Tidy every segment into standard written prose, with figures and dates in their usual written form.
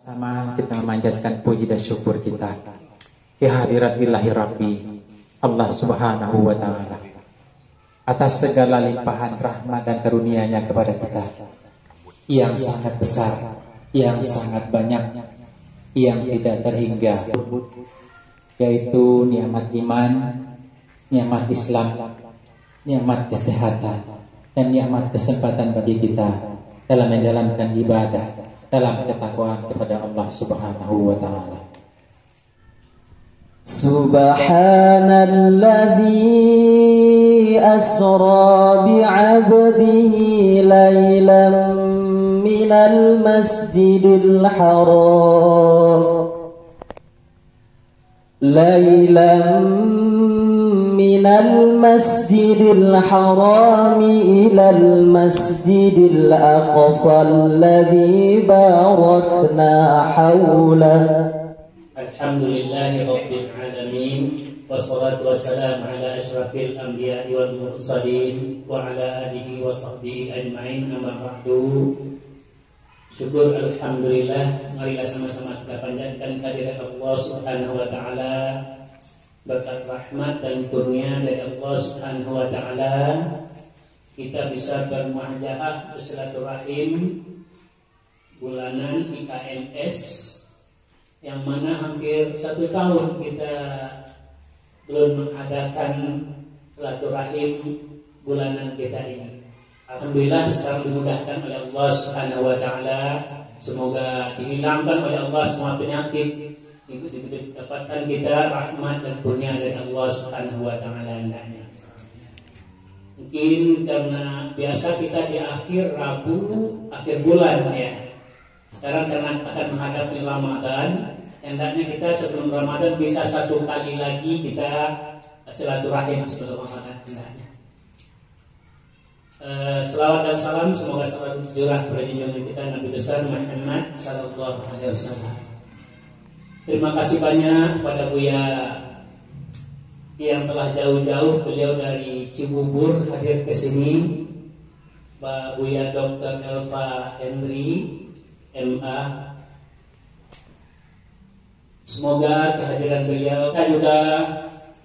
Sama kita memanjatkan puji dan syukur kita kehadirat ilahi Rabbi Allah Subhanahu wa ta'ala atas segala limpahan rahmat dan karunia-Nya kepada kita yang sangat besar, yang sangat banyak, yang tidak terhingga, yaitu nikmat iman, nikmat Islam, nikmat kesehatan, dan nikmat kesempatan bagi kita dalam menjalankan ibadah dalam ketakwaan kepada Allah Subhanahu wa ta'ala. Subhanalladzi asra bi'abdihi laylan minal masjidil haram من المسجد الحرام إلى المسجد الأقصى الذي باركنا حوله الحمد لله رب العالمين والصلاة والسلام على أشرف الأنبياء والمرسلين وعلى آله وصحبه أجمعين أما بعد. Syukur alhamdulillah, marilah sama-sama kita panjatkan kehadirat Allah Subhanahu wa taala, berkat rahmat dan kurnia dari Allah Subhanahu wa taala kita bisa bermuajaah bersilaturahim bulanan IKMS yang mana hampir 1 tahun kita belum mengadakan silaturahim bulanan kita ini. Alhamdulillah sekarang dimudahkan oleh Allah Subhanahu wa taala. Semoga dihilangkan oleh Allah semua penyakit, dapatkan kita rahmat dan kurnia dari Allah Subhanahu wa taala hendaknya. Mungkin karena biasa kita di akhir Rabu, akhir bulan ya. Sekarang karena akan menghadapi Ramadan, hendaknya kita sebelum Ramadan bisa 1 kali lagi kita silaturahim sebelum Ramadan hendaknya. Selawat dan salam semoga selalu tercurah pada junjungan kita Nabi besar Muhammad sallallahu alaihi wasallam. Terima kasih banyak kepada Buya yang telah jauh-jauh beliau dari Cibubur hadir ke sini. Pak Buya Dr. Elva Henry MA. Semoga kehadiran beliau dan juga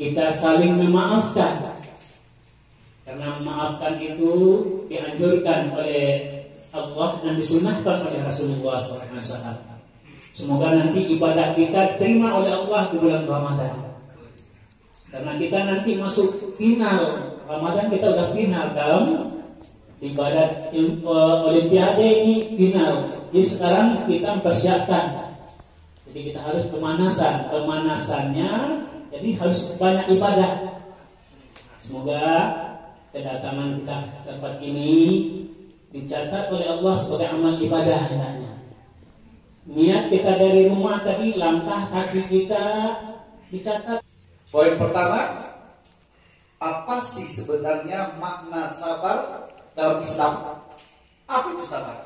kita saling memaafkan. Karena memaafkan itu dianjurkan oleh Allah dan disunahkan oleh Rasulullah SAW. Semoga nanti ibadah kita diterima oleh Allah di bulan Ramadan. Karena kita nanti masuk final Ramadan, kita udah final dalam ibadah Olimpiade ini final. Jadi sekarang kita mempersiapkan. Jadi kita harus pemanasan. Pemanasannya jadi harus banyak ibadah. Semoga kedatangan kita ke tempat ini dicatat oleh Allah sebagai amal ibadah hendaknya. Niat kita dari rumah tadi, langkah kaki kita dicatat. Poin pertama, apa sih sebenarnya makna sabar dalam Islam? Apa itu sabar?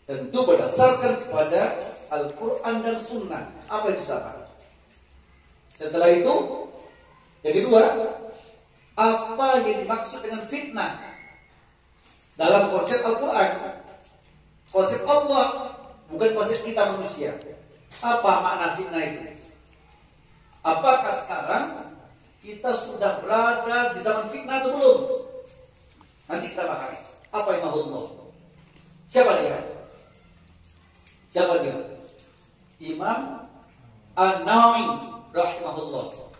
Tentu berdasarkan kepada Al-Quran dan Sunnah. Apa itu sabar? Setelah itu, yang kedua, apa yang dimaksud dengan fitnah dalam konsep Al-Quran? Konsep Allah, bukan konsep kita manusia. Apa makna fitnah itu? Apakah sekarang kita sudah berada di zaman fitnah atau belum? Nanti kita bahas. Apa yang mahu Allah? Siapa dia? Siapa dia? Imam An-Nawawi rahimahullah.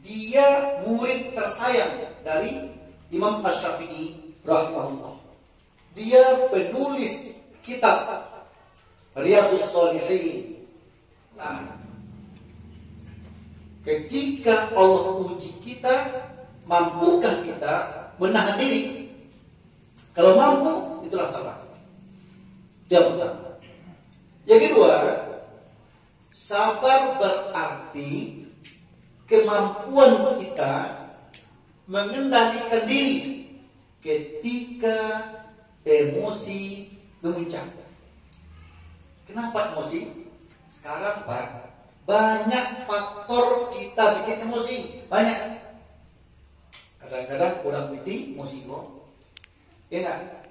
Dia murid tersayang dari Imam Asy-Syafi'i rahimahullah. Dia penulis kitab Riyadhus Shalihin. Nah, ketika Allah uji kita, mampukah kita menahan diri? Kalau mampu, itulah sabar. Dia benar. Yang kedua, sabar berarti kemampuan kita mengendalikan diri ketika emosi memuncak. Kenapa emosi? Sekarang Pak, banyak faktor kita bikin emosi. Banyak. Kadang-kadang kurang piti, emosi kok. Ya enggak?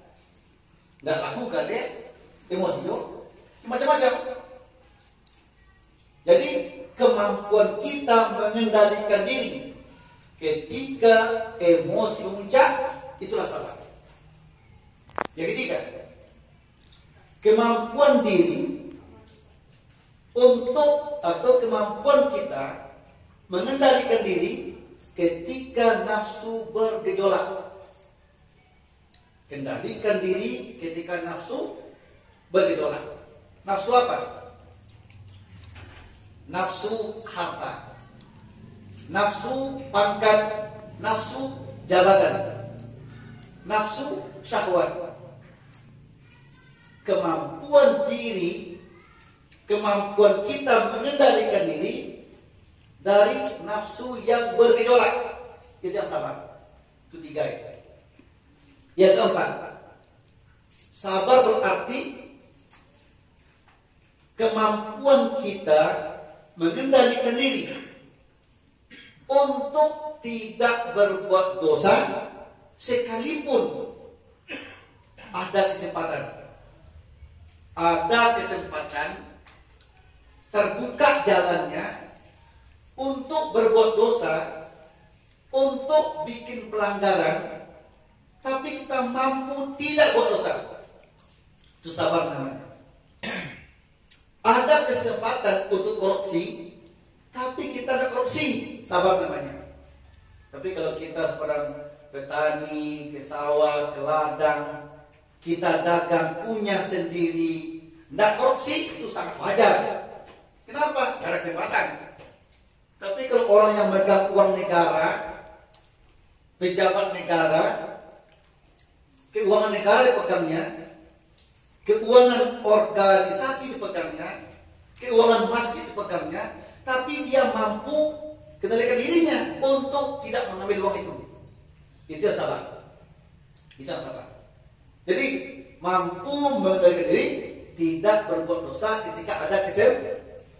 Enggak laku kan deh. emosi macam-macam. Jadi kemampuan kita mengendalikan diri ketika emosi memuncak, itulah sabar. Yang ketiga, kemampuan diri untuk atau kemampuan kita mengendalikan diri ketika nafsu bergejolak. Kendalikan diri ketika nafsu bergejolak. Nafsu apa? Nafsu harta, nafsu pangkat, nafsu jabatan, nafsu syahwat. Kemampuan diri, kemampuan kita mengendalikan diri dari nafsu yang bergejolak, itu yang sabar. Itu tiga ya. Yang keempat, sabar berarti kemampuan kita mengendalikan diri untuk tidak berbuat dosa sekalipun ada kesempatan terbuka jalannya untuk berbuat dosa, untuk bikin pelanggaran, tapi kita mampu tidak buat dosa. Itu sabar namanya. Ada kesempatan untuk korupsi, tapi kita ada korupsi, sabar namanya. Tapi kalau kita seorang petani, ke sawah, ke ladang, kita dagang punya sendiri, tidak korupsi, itu sangat wajar. Kenapa? Ada kesempatan. Tapi kalau orang yang megang uang negara, pejabat negara, keuangan negara dipegangnya, keuangan organisasi dipegangnya, keuangan masjid dipegangnya, tapi dia mampu kendalikan dirinya untuk tidak mengambil uang itu. Itu yang sabar. Itu yang sabar. Jadi mampu mengendalikan diri, tidak berbuat dosa ketika ada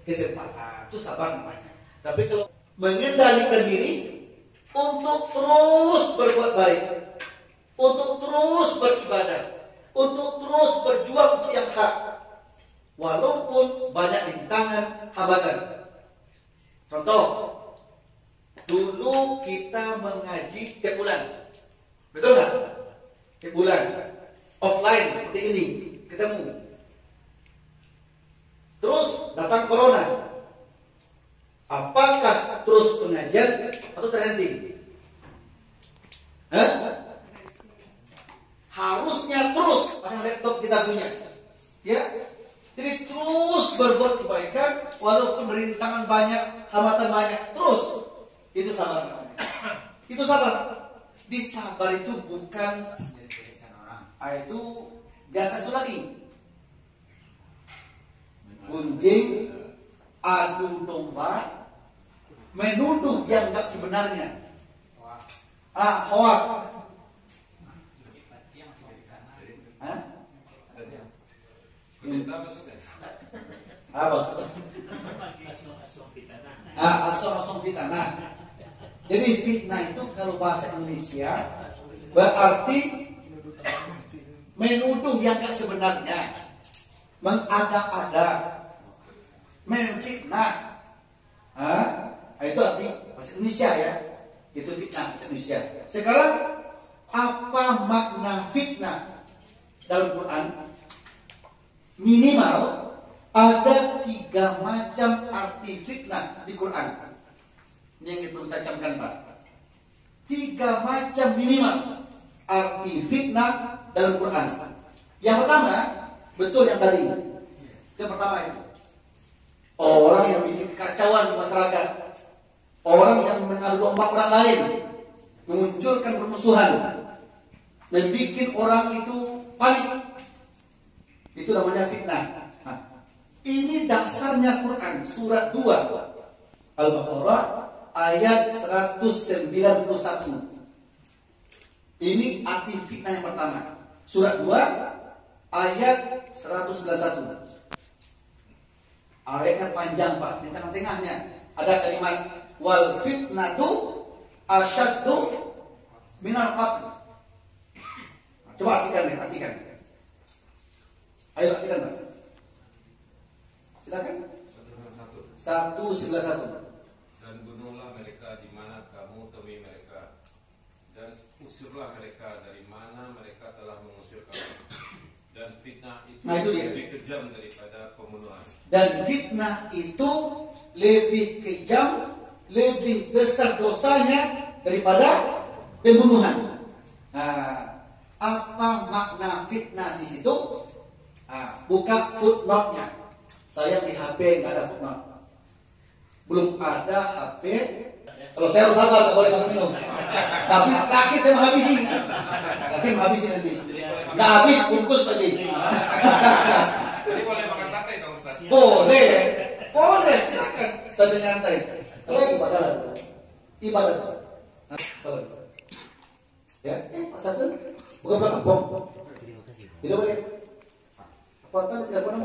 kesempatan. Itu sabar namanya. Tapi kalau mengendalikan diri untuk terus berbuat baik, untuk terus beribadah, untuk terus berjuang untuk yang hak, walaupun banyak rintangan, hambatan. Contoh, dulu kita mengaji tiap bulan, betul nggak? Tiap bulan, offline seperti ini, ketemu. Terus datang corona. Apakah terus pengajian atau terhenti? Harusnya terus, pakai laptop kita punya, ya. Jadi terus berbuat kebaikan, walaupun rintangan banyak, hambatan banyak, terus. Itu sabar. Itu sabar. Di sabar itu bukan itu di atas itu lagi. Gunjing, adu domba, menuduh yang tidak sebenarnya. Hoax. Asal fitnah. Jadi fitnah itu kalau bahasa Indonesia berarti menuduh yang tidak sebenarnya, mengada-ada, memfitnah. Itu arti bahasa Indonesia ya. Itu fitnah bahasa Indonesia. Sekarang apa makna fitnah dalam Quran? Minimal ada 3 macam arti fitnah di Quran. Ini yang perlu kita camkan, Pak. 3 macam minimal arti fitnah dalam Quran. Yang pertama, betul yang tadi. Yang pertama itu orang yang bikin kekacauan di masyarakat, orang yang mengadu domba orang lain, memunculkan permusuhan, membuat orang itu panik. Itu namanya fitnah. Ini dasarnya Quran surat 2 Al-Baqarah ayat 191. Ini arti fitnah yang pertama. Surat 2 ayat 191. Ayatnya panjang, Pak. Di tengah-tengahnya ada kalimat wal fitnatu asyaddu minal qatl. Coba artikan. Ayo artikan Pak. Silakan. 1:11. Dan bunuhlah mereka di mana kamu temui mereka, dan usirlah mereka dari mana mereka telah mengusir kamu. Dan fitnah itu, Nah, itu dia. lebih kejam daripada pembunuhan. Dan fitnah itu lebih kejam, lebih besar dosanya daripada pembunuhan. Nah, apa makna fitnah di situ? Nah, buka footnote-nya. Saya di HP nggak ada footnote. Belum ada HP. Kalau saya harus sabar, nggak boleh makan minum. Tapi terakhir saya menghabisi. Nanti menghabisi nanti. Nggak habis bungkus tadi. Jadi boleh makan sate dong Ustaz? Boleh, boleh, silakan sambil nyantai. Kalau ibadah lah, ibadah. Salah. Ya, Pak Sabel, bukan belakang bom. Tidak boleh. Apa tidak pernah